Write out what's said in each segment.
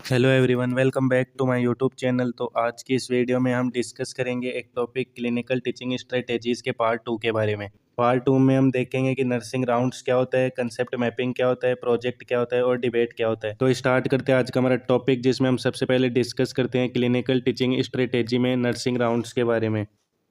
Hello everyone, welcome back to my YouTube channel. तो आज की इस वीडियो में हम डिस्कस करेंगे एक टॉपिक क्लिनिकल टीचिंग स्ट्रेटेजीज़ के पार्ट 2 के बारे में। पार्ट 2 में हम देखेंगे कि नर्सिंग राउंड्स क्या होता है, कंसेप्ट मैपिंग क्या होता है, प्रोजेक्ट क्या होता है और डिबेट क्या होता है। तो स्टार्ट करते हैं आज का हमारा टॉपिक, जिसमें हम सबसे पहले डिस्कस करते हैं क्लिनिकल टीचिंग स्ट्रेटेजी में नर्सिंग राउंड्स के बारे में।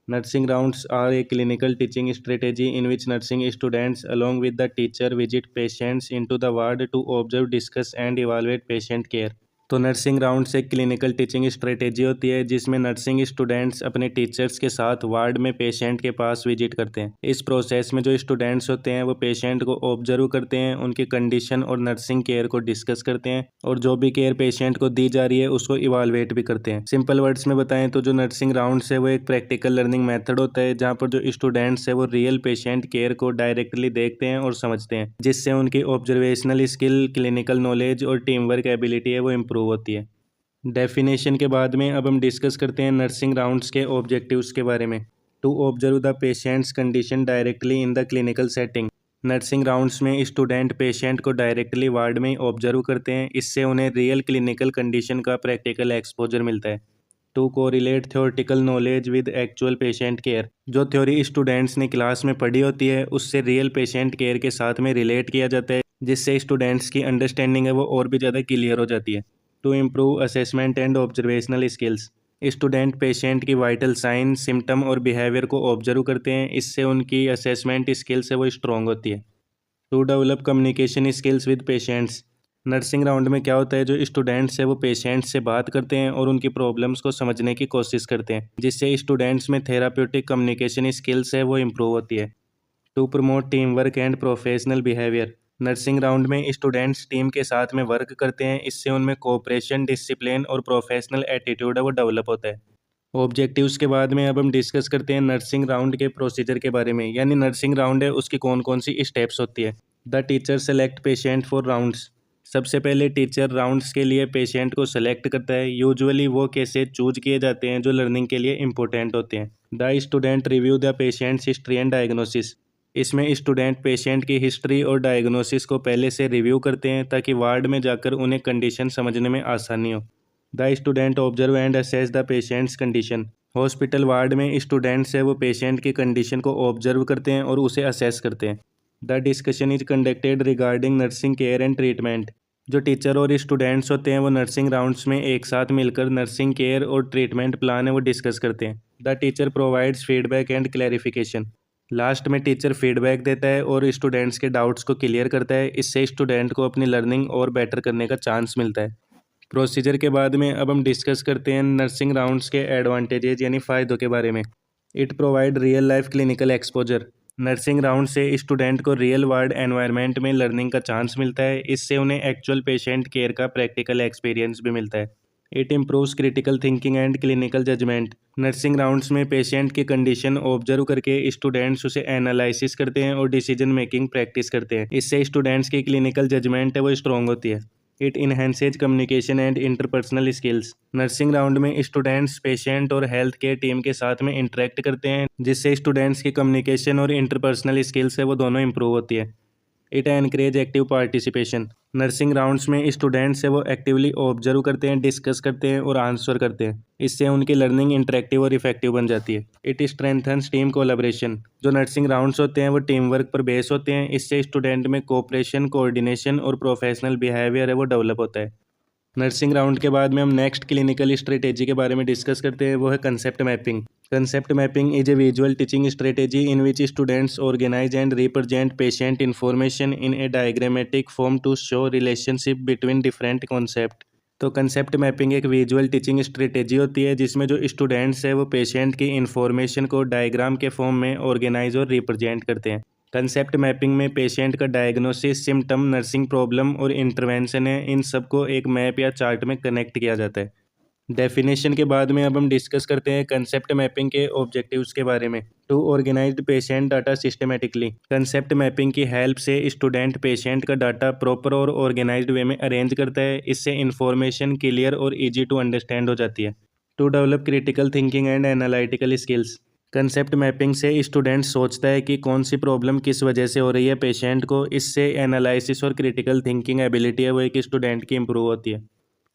Nursing rounds are a clinical teaching strategy in which nursing students, along with the teacher, visit patients into the ward to observe, discuss, and evaluate patient care. तो nursing rounds एक clinical teaching strategy होती है जिसमें nursing students अपने teachers के साथ ward में patient के पास विजिट करते हैं। इस प्रोसेस में जो स्टूडेंट्स होते हैं वो पेशेंट को ऑब्जर्व करते हैं, उनकी कंडीशन और नर्सिंग केयर को डिस्कस करते हैं और जो भी केयर पेशेंट को दी जा रही है उसको इवालुएट भी करते हैं। सिंपल वर्ड्स में बताएं तो जो नर्सिंग राउंड्स है वो एक प्रैक्टिकल लर्निंग मेथड होता है जहाँ पर जो स्टूडेंट्स है वो रियल पेशेंट केयर को डायरेक्टली देखते हैं और समझते हैं, जिससे उनकी ऑब्जर्वेशनल स्किल, क्लिनिकल नॉलेज और टीम वर्क एबिलिटी है वो इम्प्रूव होती है। डेफिनेशन के बाद में अब हम डिस्कस करते हैं नर्सिंग राउंड्स के ऑब्जेक्टिव्स के बारे में। To observe the patient's condition directly in the clinical setting. Nursing rounds में स्टूडेंट पेशेंट को डायरेक्टली वार्ड में ऑब्जर्व करते हैं, इससे उन्हें रियल क्लिनिकल कंडीशन का प्रैक्टिकल एक्सपोजर मिलता है। To correlate theoretical knowledge with actual patient care. जो थ्योरी स्टूडेंट्स ने क्लास में पढ़ी होती है उससे रियल पेशेंट केयर के साथ में रिलेट किया जाता है, जिससे स्टूडेंट्स की अंडरस्टैंडिंग है वो और भी ज़्यादा क्लियर हो जाती है। To improve assessment and observational skills. Student patient की वाइटल साइन, सिम्टम और बिहेवियर को ऑब्जर्व करते हैं, इससे उनकी असेसमेंट स्किल्स है वो स्ट्रॉन्ग होती है। To develop communication skills with patients. Nursing round में क्या होता है, जो स्टूडेंट्स है वो पेशेंट्स से बात करते हैं और उनकी प्रॉब्लम्स को समझने की कोशिश करते हैं, जिससे स्टूडेंट्स में थेराप्यूटिक कम्युनिकेशन स्किल्स है वो इम्प्रूव होती है। To promote team work and professional behaviour. Nursing round में स्टूडेंट्स टीम के साथ में वर्क करते हैं, इससे उनमें कोऑपरेशन, डिसिप्लिन और प्रोफेशनल एटीट्यूड है वो डेवलप होता है। ऑब्जेक्टिव्स के बाद में अब हम डिस्कस करते हैं नर्सिंग राउंड के प्रोसीजर के बारे में, यानी नर्सिंग राउंड है उसकी कौन कौन सी स्टेप्स होती है। The teacher select patient for rounds. सबसे पहले टीचर राउंड्स के लिए पेशेंट को सेलेक्ट करता है। यूजुअली वो केसेस चूज किए जाते हैं जो लर्निंग के लिए इंपॉर्टेंट होते हैं। The student review the patients history and diagnosis. इसमें स्टूडेंट पेशेंट की हिस्ट्री और डायग्नोसिस को पहले से रिव्यू करते हैं ताकि वार्ड में जाकर उन्हें कंडीशन समझने में आसानी हो। The student observe and assess the patient's condition. Hospital ward में स्टूडेंट्स है वो पेशेंट की कंडीशन को ऑब्जर्व करते हैं और उसे असेस करते हैं। The discussion is conducted regarding nursing care and treatment. जो टीचर और स्टूडेंट्स होते हैं वो नर्सिंग राउंड्स में एक साथ मिलकर नर्सिंग केयर और ट्रीटमेंट प्लान है वो डिस्कस करते हैं। The teacher provides feedback and clarification. Last में टीचर फीडबैक देता है और स्टूडेंट्स के डाउट्स को क्लियर करता है, इससे स्टूडेंट को अपनी लर्निंग और बेटर करने का चांस मिलता है। प्रोसीजर के बाद में अब हम डिस्कस करते हैं नर्सिंग राउंड्स के एडवांटेजेस यानी फ़ायदों के बारे में। It provide real life clinical exposure. Nursing round से स्टूडेंट को रियल वर्ल्ड एनवायरनमेंट में लर्निंग का चांस मिलता है, इससे उन्हें एक्चुअल पेशेंट केयर का प्रैक्टिकल एक्सपीरियंस भी मिलता है। It improves critical thinking and clinical judgement. Nursing rounds में पेशेंट की कंडीशन ऑब्जर्व करके स्टूडेंट्स उसे एनालिसिस करते हैं और डिसीजन मेकिंग प्रैक्टिस करते हैं, इससे स्टूडेंट्स की क्लिनिकल जजमेंट है वो स्ट्रॉन्ग होती है। It enhances communication and interpersonal skills. Nursing round में स्टूडेंट्स पेशेंट और हेल्थ केयर टीम के साथ में इंटरेक्ट करते हैं, जिससे स्टूडेंट्स की कम्युनिकेशन और इंटरपर्सनल स्किल्स है वो दोनों इंप्रूव होती है। It encourage active participation. Nursing rounds में स्टूडेंट्स है वो एक्टिवली ऑब्जर्व करते हैं, डिस्कस करते हैं और आंसर करते हैं, इससे उनकी लर्निंग इंटरेक्टिव और इफेक्टिव बन जाती है। It strengthens team collaboration. जो नर्सिंग राउंड्स होते हैं वो टीम वर्क पर बेस होते हैं, इससे स्टूडेंट में कोऑपरेशन, कोऑर्डिनेशन और प्रोफेशनल बिहेवियर है वो डेवलप होता है। नर्सिंग राउंड के बाद में हम नेक्स्ट क्लिनिकल स्ट्रेटेजी के बारे में डिस्कस करते हैं, वो है concept mapping. Concept mapping is a visual teaching strategy in which students organize and represent patient information in a diagrammatic form to show relationship between different concept. तो concept mapping एक visual teaching strategy होती है जिसमें जो students है वो patient की information को डायग्राम के फॉर्म में ऑर्गेनाइज और रिप्रेजेंट करते हैं। कंसेप्ट मैपिंग में पेशेंट का डायग्नोसिस, सिम्टम, नर्सिंग प्रॉब्लम और इंटरवेंशन है, इन सबको एक मैप या चार्ट में कनेक्ट किया जाता है। डेफिनेशन के बाद में अब हम डिस्कस करते हैं कंसेप्ट मैपिंग के ऑब्जेक्टिव्स के बारे में। To organized patient data systematically. Concept mapping की हेल्प से स्टूडेंट पेशेंट का डाटा प्रॉपर और ऑर्गेनाइज्ड वे में अरेंज करता है, इससे इंफॉर्मेशन क्लियर और ईजी टू अंडरस्टैंड हो जाती है। To develop critical thinking and analytical skills. Concept mapping से स्टूडेंट सोचता है कि कौन सी प्रॉब्लम किस वजह से हो रही है पेशेंट को, इससे एनालिसिस और क्रिटिकल थिंकिंग एबिलिटी है वो एक स्टूडेंट की इंप्रूव होती है।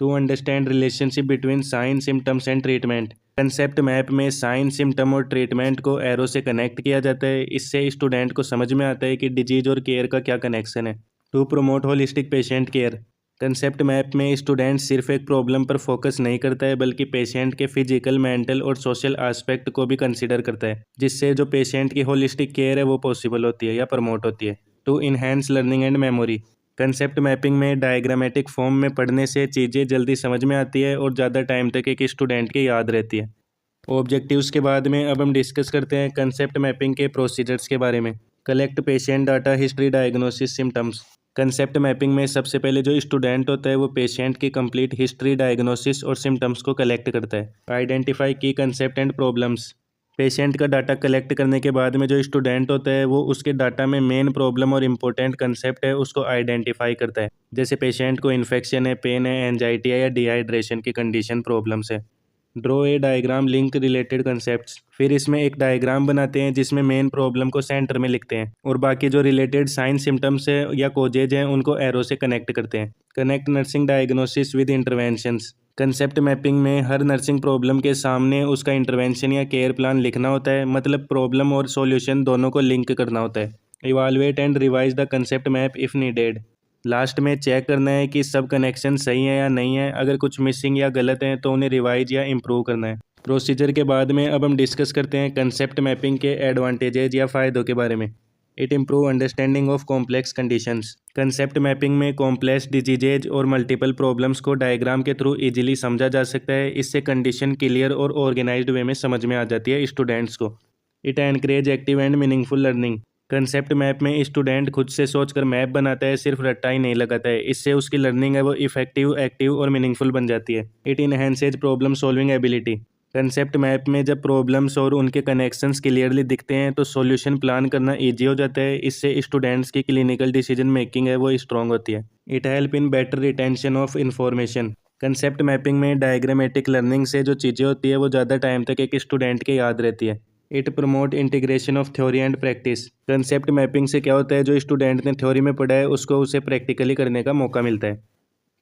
To understand relationship between sign, symptoms and treatment. Concept map में साइन, सिम्टम और ट्रीटमेंट को एरो से कनेक्ट किया जाता है। इससे स्टूडेंट को समझ में आता है कि डिजीज और केयर का क्या कनेक्शन है। To promote holistic patient care. Concept map में स्टूडेंट सिर्फ एक प्रॉब्लम पर फोकस नहीं करता है, बल्कि पेशेंट के फिजिकल, मेंटल और सोशल एस्पेक्ट को भी कंसीडर करता है, जिससे जो पेशेंट की होलिस्टिक केयर है वो पॉसिबल होती है या प्रमोट होती है। To enhance learning and memory. Concept mapping में डायग्रामेटिक फॉर्म में पढ़ने से चीज़ें जल्दी समझ में आती है और ज़्यादा टाइम तक एक स्टूडेंट की याद रहती है। ऑब्जेक्टिव्स के बाद में अब हम डिस्कस करते हैं कंसेप्ट मैपिंग के प्रोसीजर्स के बारे में। Collect patient data, history, diagnosis, symptoms. Concept mapping में सबसे पहले जो स्टूडेंट होता है वो पेशेंट की कंप्लीट हिस्ट्री, डायग्नोसिस और सिम्टम्स को कलेक्ट करता है। आइडेंटिफाई की कंसेप्ट एंड प्रॉब्लम्स। पेशेंट का डाटा कलेक्ट करने के बाद में जो स्टूडेंट होता है वो उसके डाटा में मेन प्रॉब्लम और इम्पोर्टेंट कंसेप्ट है उसको आइडेंटिफाई करता है। जैसे पेशेंट को इन्फेक्शन है, पेन है, एंजाइटी है या डिहाइड्रेशन की कंडीशन, प्रॉब्लम्स है। Draw a diagram link related concepts. फिर इसमें एक डायग्राम बनाते हैं जिसमें मेन प्रॉब्लम को सेंटर में लिखते हैं और बाकी जो रिलेटेड साइन, सिम्टम्स है या कोजेज हैं उनको एरो से कनेक्ट करते हैं। Connect nursing diagnosis with interventions. Concept mapping में हर नर्सिंग प्रॉब्लम के सामने उसका इंटरवेंशन या केयर प्लान लिखना होता है, मतलब प्रॉब्लम और सॉल्यूशन दोनों को लिंक करना होता है। Evaluate and revise the concept map if needed. Last में चेक करना है कि सब कनेक्शन सही है या नहीं है। अगर कुछ मिसिंग या गलत हैं तो उन्हें रिवाइज या इम्प्रूव करना है। प्रोसीजर के बाद में अब हम डिस्कस करते हैं कंसेप्ट मैपिंग के एडवांटेजेज या फ़ायदों के बारे में। It improve understanding of complex conditions. Concept mapping में कॉम्प्लेक्स डिजीजेज और मल्टीपल प्रॉब्लम्स को डायग्राम के थ्रू इजीली समझा जा सकता है। इससे कंडीशन क्लियर और ऑर्गेनाइज्ड वे में समझ में आ जाती है स्टूडेंट्स को। It encourage active and meaningful learning. Concept map में स्टूडेंट खुद से सोचकर मैप बनाता है, सिर्फ रट्टा ही नहीं लगाता है। इससे उसकी लर्निंग है वो इफेक्टिव, एक्टिव और मीनिंगफुल बन जाती है। It enhances problem solving ability. Concept map में जब प्रॉब्लम्स और उनके कनेक्शंस क्लियरली दिखते हैं तो सॉल्यूशन प्लान करना ईजी हो जाता है। इससे स्टूडेंट्स की क्लिनिकल डिसीजन मेकिंग है वो स्ट्रॉन्ग होती है। It help in better retention of information. Concept mapping में डायग्रामेटिक लर्निंग से जो चीज़ें होती है वो ज़्यादा टाइम तक एक स्टूडेंट के याद रहती है। It promote integration of theory and practice. Concept mapping से क्या होता है, जो स्टूडेंट ने थ्योरी में पढ़ा है उसको उसे प्रैक्टिकली करने का मौका मिलता है।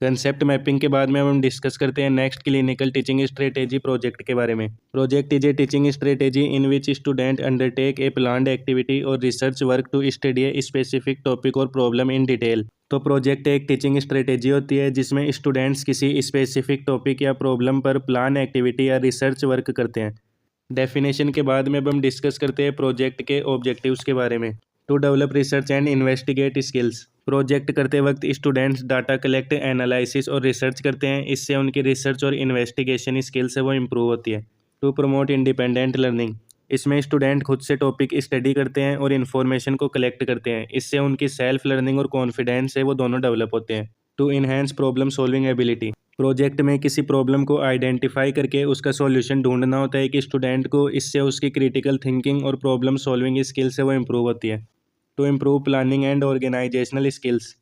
कंसेप्ट मैपिंग के बाद में हम डिस्कस करते हैं next clinical teaching strategy project के बारे में। Project is a teaching strategy in which student undertake a planned activity और research work to study a specific topic और प्रॉब्लम इन डिटेल। तो प्रोजेक्ट एक टीचिंग स्ट्रेटेजी होती है जिसमें स्टूडेंट्स किसी स्पेसिफिक टॉपिक या प्रॉब्लम पर प्लान एक्टिविटी या रिसर्च वर्क करते हैं। डेफिनेशन के बाद में अब हम डिस्कस करते हैं प्रोजेक्ट के ऑब्जेक्टिव्स के बारे में। To develop research and investigate skills. Project करते वक्त स्टूडेंट्स डाटा कलेक्ट, एनालिसिस और रिसर्च करते हैं। इससे उनकी रिसर्च और इन्वेस्टिगेशन स्किल्स है वो इम्प्रूव होती है। To promote independent learning. इसमें स्टूडेंट खुद से टॉपिक स्टडी करते हैं और इन्फॉर्मेशन को कलेक्ट करते हैं। इससे उनकी सेल्फ लर्निंग और कॉन्फिडेंस है वो दोनों डेवलप होते हैं। To enhance problem solving ability. Project में किसी प्रॉब्लम को आइडेंटिफाई करके उसका सॉल्यूशन ढूंढना होता है कि स्टूडेंट को, इससे उसकी क्रिटिकल थिंकिंग और प्रॉब्लम सॉल्विंग स्किल्स है वो इम्प्रूव होती है। To improve planning and organizational skills.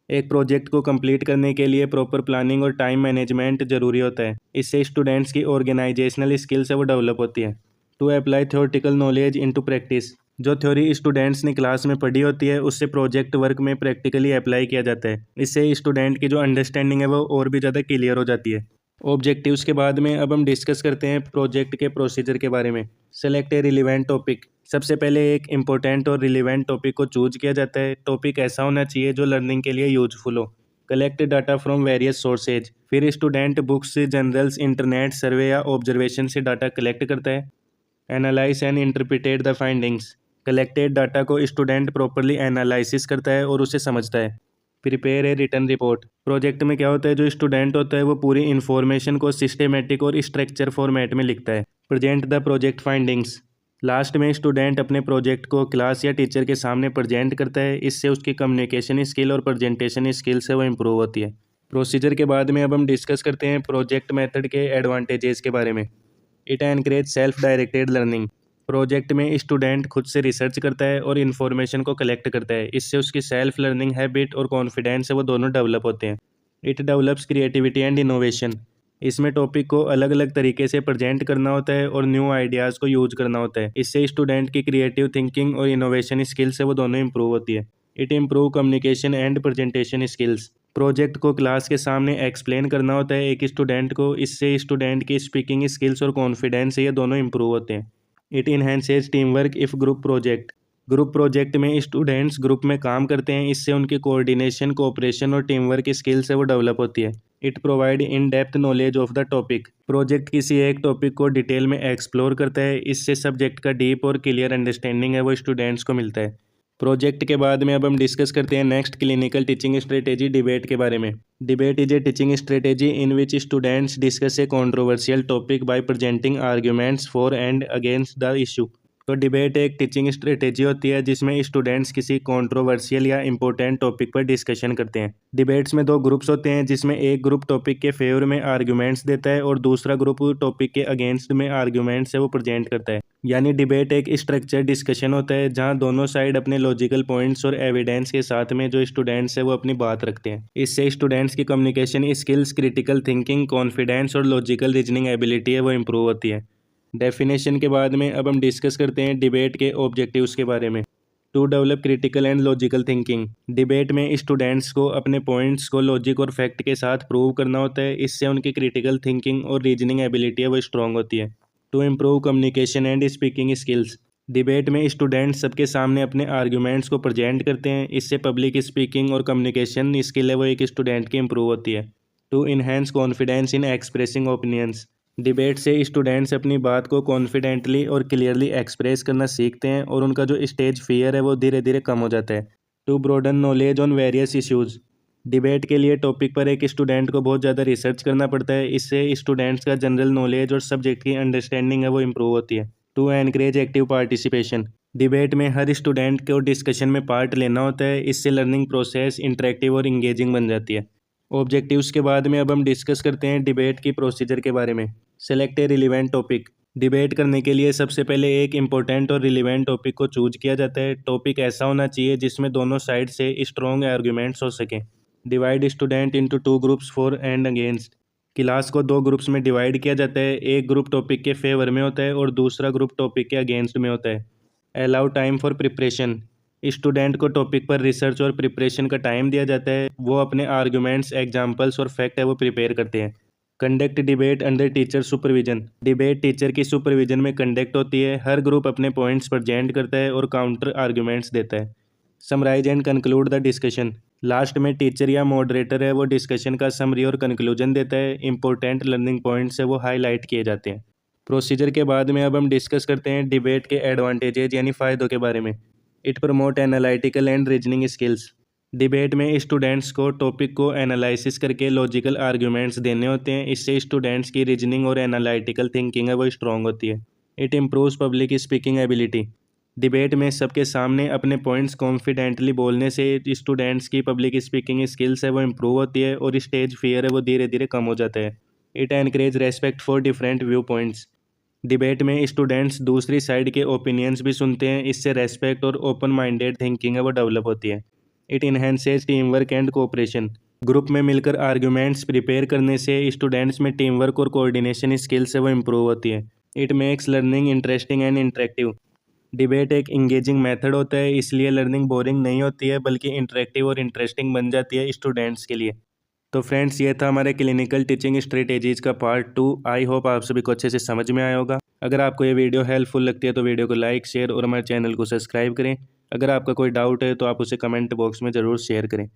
एक प्रोजेक्ट को कंप्लीट करने के लिए प्रॉपर प्लानिंग और टाइम मैनेजमेंट जरूरी होता है। इससे स्टूडेंट्स की ऑर्गेनाइजेशनल स्किल्स है वो डेवलप होती है। To apply theoretical knowledge into practice. जो थ्योरी स्टूडेंट्स ने क्लास में पढ़ी होती है उससे प्रोजेक्ट वर्क में प्रैक्टिकली अप्लाई किया जाता है। इससे स्टूडेंट की जो अंडरस्टैंडिंग है वो और भी ज़्यादा क्लियर हो जाती है। ऑब्जेक्टिव्स के बाद में अब हम डिस्कस करते हैं प्रोजेक्ट के प्रोसीजर के बारे में। सेलेक्ट ए रिलीवेंट टॉपिक। सबसे पहले एक इम्पोर्टेंट और रिलीवेंट टॉपिक को चूज किया जाता है। टॉपिक ऐसा होना चाहिए जो लर्निंग के लिए यूजफुल हो। Collect data from various sources. फिर स्टूडेंट बुक्स, जर्नल्स, इंटरनेट, सर्वे या ऑब्जर्वेशन से डाटा कलेक्ट करता है। Analyse and interpret the findings. Collected data को स्टूडेंट प्रॉपरली एनालिसिस करता है और उसे समझता है। Prepare a return report. Project में क्या होता है, जो स्टूडेंट होता है वो पूरी इन्फॉर्मेशन को सिस्टेमेटिक और स्ट्रक्चर फॉर्मेट में लिखता है। Present the project findings. Last में स्टूडेंट अपने प्रोजेक्ट को क्लास या टीचर के सामने प्रेजेंट करता है। इससे उसकी कम्युनिकेशन स्किल और प्रेजेंटेशन स्किल्स है वो इम्प्रूव होती है। प्रोसीजर के बाद में अब हम डिस्कस करते हैं प्रोजेक्ट मेथड के एडवांटेजेस के बारे में। It encourage self directed learning. Project में स्टूडेंट खुद से रिसर्च करता है और इन्फॉर्मेशन को कलेक्ट करता है। इससे उसकी सेल्फ लर्निंग हैबिट और कॉन्फिडेंस है वो दोनों डेवलप होते हैं। It develops creativity and innovation. इसमें टॉपिक को अलग अलग तरीके से प्रेजेंट करना होता है और न्यू आइडियाज़ को यूज करना होता है। इससे स्टूडेंट की क्रिएटिव थिंकिंग और इनोवेशन स्किल्स है वो दोनों इंप्रूव होती है। It improve communication and presentation skills. Project को क्लास के सामने एक्सप्लेन करना होता है एक स्टूडेंट को, इससे स्टूडेंट की स्पीकिंग स्किल्स और कॉन्फिडेंस ये दोनों इंप्रूव होते हैं। It enhances team work if group project में स्टूडेंट्स ग्रुप में काम करते हैं, इससे उनकी कोऑर्डिनेशन, कोऑपरेशन और टीम वर्क स्किल्स है वो डेवलप होती है। It provide in depth knowledge of the topic, project किसी एक टॉपिक को डिटेल में एक्सप्लोर करता है, इससे सब्जेक्ट का डीप और क्लियर अंडरस्टैंडिंग है वो स्टूडेंट्स को मिलता है। प्रोजेक्ट के बाद में अब हम डिस्कस करते हैं next clinical teaching strategy, debate के बारे में। Debate is a teaching strategy in which students discuss A controversial topic by presenting arguments for and against the issue. तो डिबेट एक टीचिंग स्ट्रेटेजी होती है जिसमें स्टूडेंट्स किसी कंट्रोवर्शियल या इंपॉर्टेंट टॉपिक पर डिस्कशन करते हैं। डिबेट्स में दो ग्रुप्स होते हैं जिसमें एक ग्रुप टॉपिक के फेवर में आर्ग्यूमेंट्स देता है और दूसरा ग्रुप टॉपिक के अगेंस्ट में आर्ग्यूमेंट्स है वो प्रेजेंट करता है। यानी डिबेट एक स्ट्रक्चर डिस्कशन होता है जहां दोनों साइड अपने लॉजिकल पॉइंट्स और एविडेंस के साथ में जो स्टूडेंट्स है वो अपनी बात रखते हैं। इससे स्टूडेंट्स की communication skills, critical thinking, confidence और लॉजिकल रीजनिंग एबिलिटी है वो इम्प्रूव होती है। डेफिनेशन के बाद में अब हम डिस्कस करते हैं डिबेट के ऑब्जेक्टिव्स के बारे में। To develop critical and logical thinking, debate में स्टूडेंट्स को अपने पॉइंट्स को लॉजिक और फैक्ट के साथ प्रूव करना होता है, इससे उनकी क्रिटिकल थिंकिंग और रीजनिंग एबिलिटी है वो स्ट्रॉन्ग होती है। To improve communication and speaking skills, debate में स्टूडेंट्स सबके सामने अपने आर्ग्यूमेंट्स को प्रेजेंट करते हैं, इससे पब्लिक स्पीकिंग और कम्युनिकेशन स्किल है वो एक स्टूडेंट की इम्प्रूव होती है। To enhance confidence in expressing opinions, debate से स्टूडेंट्स अपनी बात को कॉन्फिडेंटली और क्लियरली एक्सप्रेस करना सीखते हैं और उनका जो स्टेज फियर है वो धीरे धीरे कम हो जाता है। To broaden knowledge on various issues, debate के लिए टॉपिक पर एक स्टूडेंट को बहुत ज़्यादा रिसर्च करना पड़ता है, इससे स्टूडेंट्स का जनरल नॉलेज और सब्जेक्ट की अंडरस्टैंडिंग है वो इम्प्रूव होती है। To encourage active participation, debate में हर स्टूडेंट को डिस्कशन में पार्ट लेना होता है, इससे लर्निंग प्रोसेस इंटरेक्टिव और इंगेजिंग बन जाती है। ऑब्जेक्टिव्स के बाद में अब हम डिस्कस करते हैं डिबेट की प्रोसीजर के बारे में। सेलेक्ट ए रिलीवेंट टॉपिक, डिबेट करने के लिए सबसे पहले एक इम्पोर्टेंट और रिलीवेंट टॉपिक को चूज किया जाता है। टॉपिक ऐसा होना चाहिए जिसमें दोनों साइड से स्ट्रॉन्ग आर्ग्यूमेंट्स हो सकें। Divide student into two groups for and against, class को दो ग्रुप्स में डिवाइड किया जाता है, एक ग्रुप टॉपिक के फेवर में होता है और दूसरा ग्रुप टॉपिक के अगेंस्ट में होता है। Allow time for preparation, student को टॉपिक पर रिसर्च और प्रिपरेशन का टाइम दिया जाता है, वो अपने आर्ग्यूमेंट्स, एग्जाम्पल्स और फैक्ट है वो प्रिपेयर करते हैं। Conduct debate under teacher supervision, debate teacher की सुपरविजन में कंडक्ट होती है, हर ग्रुप अपने पॉइंट्स प्रेजेंट करता है और काउंटर आर्ग्यूमेंट्स देता है। Summarize and conclude the discussion, last में टीचर या मॉडरेटर है वो डिस्कशन का समरी और कंक्लूजन देता है, इंपॉर्टेंट लर्निंग पॉइंट्स है वो हाईलाइट किए जाते हैं। प्रोसीजर के बाद में अब हम डिस्कस करते हैं डिबेट के एडवांटेजेज यानी फ़ायदों के बारे में। It promote analytical and reasoning skills, debate में स्टूडेंट्स को टॉपिक को एनालिसिस करके लॉजिकल आर्ग्यूमेंट्स देने होते हैं, इससे स्टूडेंट्स की रीजनिंग और एनालिटिकल थिंकिंग है वो स्ट्रॉन्ग होती है। It improves public speaking ability, debate में सबके सामने अपने पॉइंट्स कॉन्फिडेंटली बोलने से स्टूडेंट्स की पब्लिक स्पीकिंग स्किल्स है वो इम्प्रूव होती है और स्टेज फियर है वो धीरे धीरे कम हो जाता है। It encourage respect for different view points, debate में स्टूडेंट्स दूसरी साइड के ओपिनियंस भी सुनते हैं, इससे रेस्पेक्ट और ओपन माइंडेड थिंकिंग है वो डेवलप होती है। It enhances team work and cooperation, group में मिलकर आर्ग्यूमेंट्स प्रिपेयर करने से स्टूडेंट्स में टीम वर्क और कोऑर्डिनेशन स्किल्स है वो इम्प्रूव होती है। It makes learning interesting and interactive, debate एक इंगेजिंग मेथड होता है, इसलिए लर्निंग बोरिंग नहीं होती है बल्कि इंटरेक्टिव और इंटरेस्टिंग बन जाती है स्टूडेंट्स के लिए। तो फ्रेंड्स, ये था हमारे क्लिनिकल टीचिंग स्ट्रेटेजीज़ का पार्ट 2। आई होप आप सभी को अच्छे से समझ में आया होगा। अगर आपको ये वीडियो हेल्पफुल लगती है तो वीडियो को लाइक, शेयर और हमारे चैनल को सब्सक्राइब करें। अगर आपका कोई डाउट है तो आप उसे कमेंट बॉक्स में ज़रूर शेयर करें।